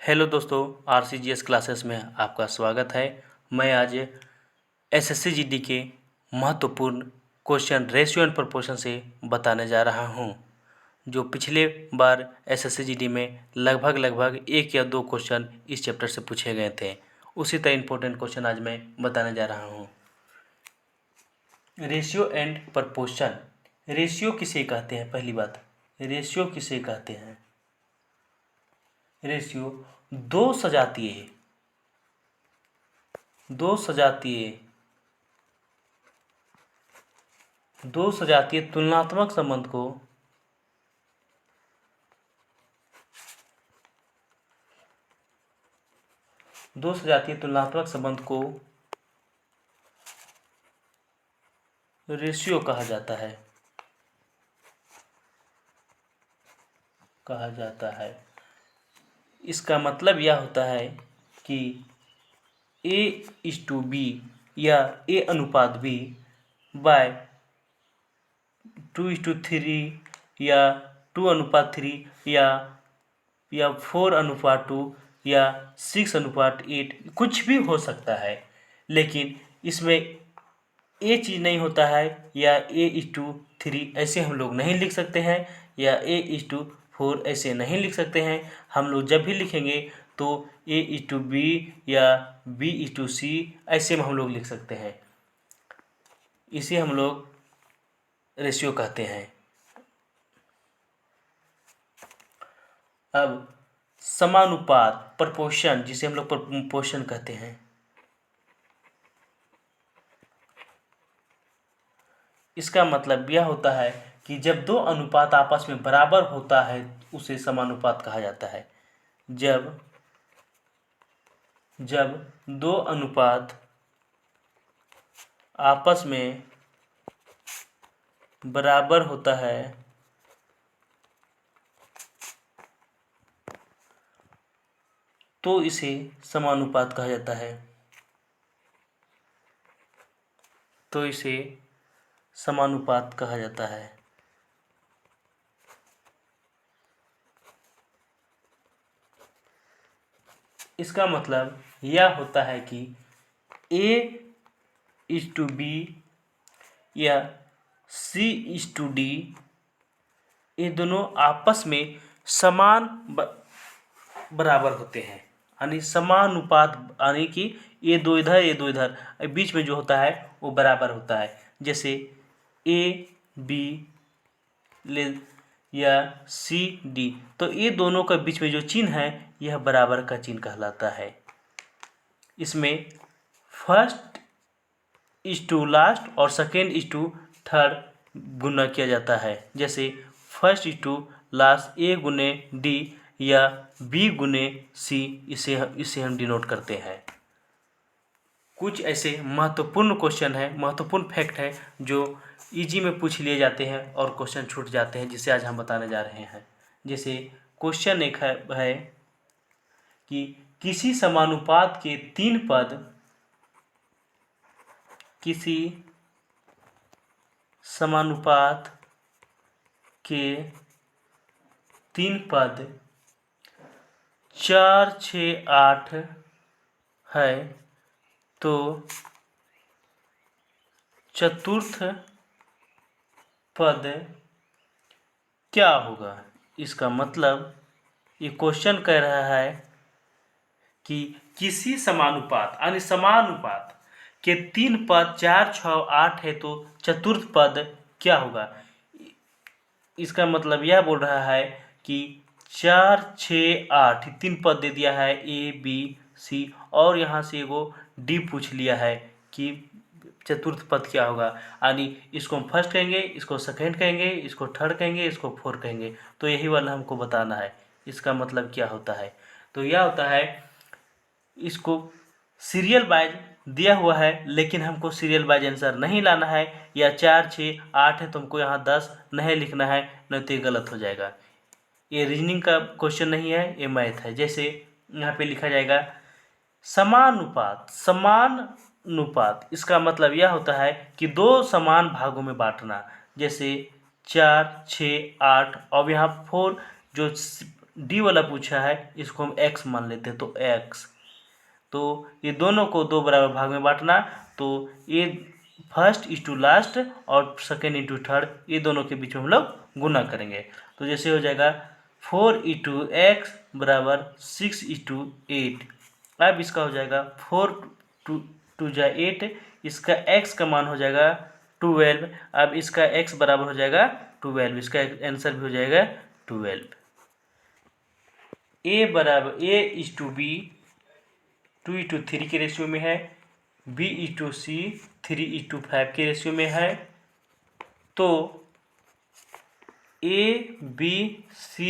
Hello दोस्तों, आरसीजीएस classes में आपका स्वागत है। मैं आज एसएससी जीडी के महत्वपूर्ण क्वेश्चन रेशियो एंड प्रोपोर्शन से बताने जा रहा हूं, जो पिछले बार एसएससी जीडी में लगभग एक या दो क्वेश्चन इस चैप्टर से पूछे गए थे। उसी तरह इम्पोर्टेंट क्वेश्चन आज मैं बताने जा रहा हूं। Ratio and proportion. रेशियो किसे कहते हैं? पहली बात, रेशियो किसे कहते हैं? रेशियो दो सजातीय तुलनात्मक संबंध को रेशियो कहा जाता है। इसका मतलब यह होता है कि A/B या A अनुपात B बाय 2:3 या 2:3 या 4:2 या 6:8 कुछ भी हो सकता है, लेकिन इसमें ये चीज़ नहीं होता है या A/3 ऐसे हम लोग नहीं लिख सकते हैं या A/4 ऐसे नहीं लिख सकते हैं। हम लोग जब भी लिखेंगे तो A/B या B/C ऐसे में हम लोग लिख सकते हैं। इसे हम लोग रेशियो कहते हैं। अब समानुपात, प्रोपोर्शन, जिसे हम लोग प्रोपोर्शन कहते हैं, इसका मतलब यह होता है कि जब दो अनुपात आपस में बराबर होता है उसे समानुपात कहा जाता है। जब दो अनुपात आपस में बराबर होता है तो इसे समानुपात कहा जाता है। इसका मतलब यह होता है कि A/B या C/D ये दोनों आपस में समान बराबर होते हैं, यानी समानुपात, यानी कि ये दो इधर, बीच में जो होता है वो बराबर होता है। जैसे A/B या C/D, तो ये दोनों के बीच में जो चिन्ह है यह बराबर का चिन्ह कहलाता है। इसमें फर्स्ट इज टू लास्ट और सेकेंड इज टू थर्ड गुना किया जाता है। जैसे first is to last A गुने D या B गुने C, इसे हम डिनोट करते हैं। कुछ ऐसे महत्वपूर्ण क्वेश्चन है, महत्वपूर्ण फैक्ट है जो इजी में पूछ लिए जाते हैं और क्वेश्चन छूट जाते हैं, जिसे आज हम बताने जा रहे हैं। जैसे क्वेश्चन एक है कि किसी समानुपात के तीन पद 4, 6, 8 है तो चतुर्थ पद क्या होगा? इसका मतलब ये क्वेश्चन कह रहा है कि किसी समानुपात, यानी समानुपात के तीन पद 4, 6, 8 है तो चतुर्थ पद क्या होगा? इसका मतलब यह बोल रहा है कि 4, 6, 8 तीन पद दे दिया है A/B/C और यहाँ से वो D पूछ लिया है कि चतुर्थ पद क्या होगा। यानी इसको हम फर्स्ट कहेंगे, इसको सेकेंड कहेंगे, इसको थर्ड कहेंगे, इसको फोर्थ कहेंगे। तो यही वाला हमको बताना है। इसका मतलब क्या होता है? तो यह होता है, इसको सीरियल वाइज दिया हुआ है लेकिन हमको सीरियल वाइज आंसर नहीं लाना है, या 4, 6, 8 है तो हमको यहाँ 10 नहीं लिखना है, नहीं तो ये गलत हो जाएगा। ये रीजनिंग का क्वेश्चन नहीं है, ये मैथ है। जैसे यहाँ पे लिखा जाएगा समानुपात, इसका मतलब यह होता है कि दो समान भागों में बांटना। जैसे 4, 6, 8 और यहाँ 4 जो डी वाला पूछा है, इसको हम एक्स मान लेते हैं, तो एक्स। तो ये दोनों को दो बराबर भाग में बांटना, तो ये फर्स्ट इज टू लास्ट और सेकेंड इंटू थर्ड, ये दोनों के बीच में हम लोग गुना करेंगे। तो जैसे हो जाएगा 4 × x बराबर 6:8। अब इसका हो जाएगा 4×2 = 8, इसका x का मान हो जाएगा 12। अब इसका x बराबर हो जाएगा 12, इसका आंसर भी हो जाएगा 12। A/B 2:3 के रेशियो में है, B/C 3:5 के रेशियो में है। तो ABC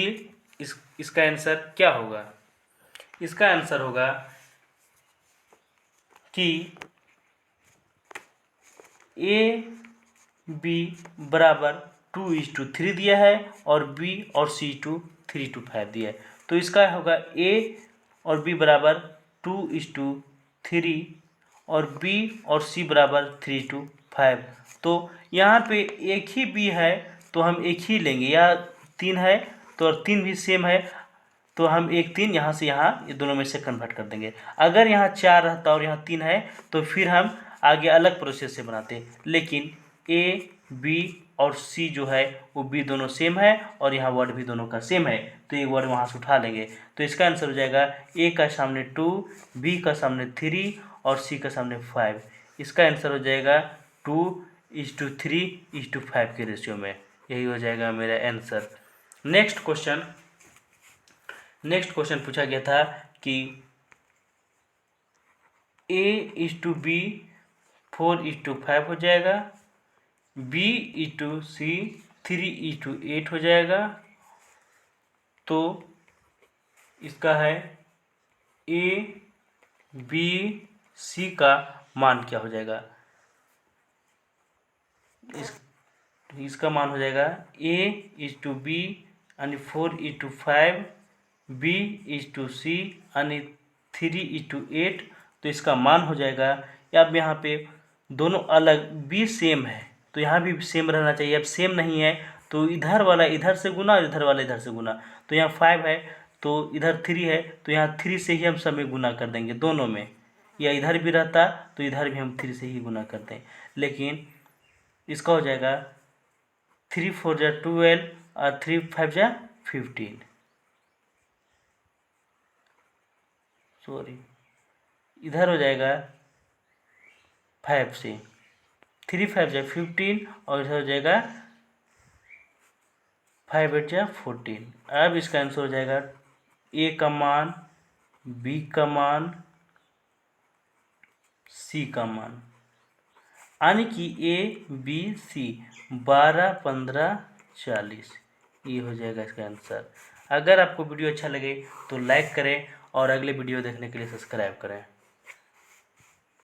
इसका आंसर क्या होगा? इसका आंसर होगा कि AB बराबर 2:3 दिया है और B और C 3:5 दिया है। तो इसका होगा A और B बराबर 2:3 और B और C बराबर 3:5। तो यहाँ पे एक ही B है तो हम एक ही लेंगे, या 3 है तो 3 भी सेम है तो हम एक 3 यहाँ से यहाँ ये दोनों में से कन्वर्ट कर देंगे। अगर यहाँ 4 रहता और यहाँ 3 है तो फिर हम आगे अलग प्रोसेस से बनाते, लेकिन A B और C जो है वो B दोनों सेम है और यहाँ वर्ड भी दोनों का सेम है, तो ये वर्ड वहाँ से उठा लेंगे। तो इसका आंसर हो जाएगा A का सामने 2, B का सामने 3 और C का सामने 5। इसका आंसर हो जाएगा 2:3:5 के रेशियो में। यही हो जाएगा मेरा आंसर। नेक्स्ट क्वेश्चन पूछा गया था कि A/B 4:5 हो जाएगा, B/C 3:8 हो जाएगा। तो इसका है A/B/C का मान क्या हो जाएगा? इसका मान हो जाएगा A/B यानी 4:5, B/C यानी 3:8। तो इसका मान हो जाएगा, अब यहाँ पे दोनों अलग, B सेम है तो यहाँ भी सेम रहना चाहिए। अब सेम नहीं है तो इधर वाला इधर से गुना और इधर वाला इधर से गुना। तो यहाँ 5 है तो इधर 3 है तो यहाँ 3 से ही हम सब में गुना कर देंगे दोनों में, या इधर भी रहता तो इधर भी हम 3 से ही गुना करते हैं। लेकिन इसका हो जाएगा 3 4 = 12 और 3 5 = 15। सॉरी, इधर हो जाएगा 5 से 3 5 = 15 और इधर हो जाएगा 5 8 = 14। अब इसका आंसर हो जाएगा A का मान, B का मान, C का मान, यानी कि A/B/C 12 15 40। ये हो जाएगा इसका आंसर। अगर आपको वीडियो अच्छा लगे तो लाइक करें और अगले वीडियो देखने के लिए सब्सक्राइब करें।